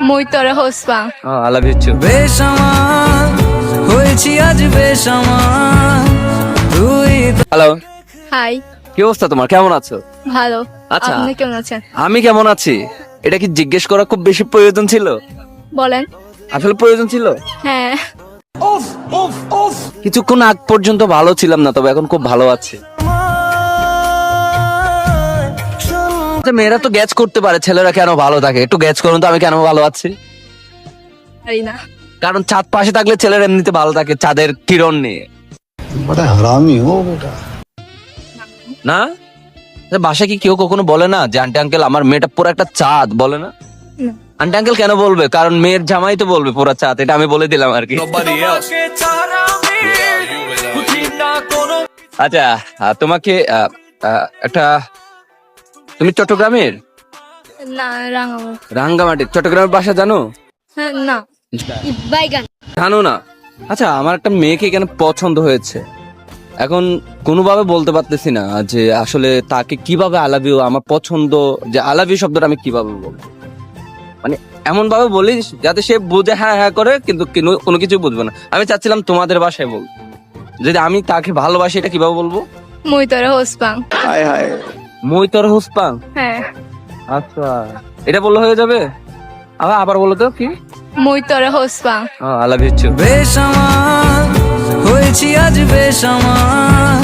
মই তোরে হসপাং। I love you too. বেসামাল হয়েছি আজ বেসামাল তুই হ্যালো, হাই, কি অবস্থা তোমার? কেমন আছো? ভালো। আচ্ছা। আপনি কেমন আছেন? আমি কেমন আছি এটা কি জিজ্ঞেস করা খুব বেশি প্রয়োজন ছিল? বলেন। আসলে প্রয়োজন ছিল। হ্যাঁ। কিছুক্ষণ আগ পর্যন্ত ভালো ছিলাম না, তবে এখন খুব ভালো আছি। আচ্ছা, মেয়েরা তো গ্যাচ করতে পারে ছেলেরা কেন ভালো থাকে, একটু গ্যাচ করুন তো আমি কেন ভালো আছি। পারি না। কারণ চাঁদ পাশে থাকলে ছেলেরা এমনিতে ভালো থাকে চাঁদের কিরণ নিয়ে। बड़ा हरामी हो बेटा। না বাসায় কি কেউ কখনো বলে না যে আন্টি আঙ্কেল আমার মেয়েটা পুরো একটা চাঁদ, বলে না? না। আন্টি আঙ্কেল কেন বলবে? কারণ মেয়ের জামাই তো বলবে পুরো চাঁদ, এটা আমি বলে দিলাম আর কি। আচ্ছা, তোমাকে একটা, তুমি চট্টগ্রামের? না, রাঙামাটি। রাঙ্গামাটি। চট্টগ্রামের বাসা জানো? হ্যাঁ, না। বাইগান। জানো না? আচ্ছা, আমার একটা মেয়েকে কেন পছন্দ হয়েছে, এখন কোনোভাবে বলতে পারতেছি না যে আসলে তাকে কিভাবে আই লাভ ইউ, আমার পছন্দ যে আই লাভ ইউ শব্দটা আমি কিভাবে বলবো, মানে এমন ভাবে বলি যাতে সে বুঝে হ্যাঁ হ্যাঁ করে, কিন্তু কোনো কিছু বুঝবে না। আমি চাচ্ছিলাম তোমাদের বাসায় বল, যদি আমি তাকে ভালোবাসি এটা কিভাবে বলবো? মই তোরে হসপাং। हाय हाय মই তোর হুসপাং। হ্যাঁ। আচ্ছা, এটা বললে হয়ে যাবে? আবার বলো তো কি? মই তোরে হসপাং। I love you too. বেসামাল হয়েছি আজ বেসামাল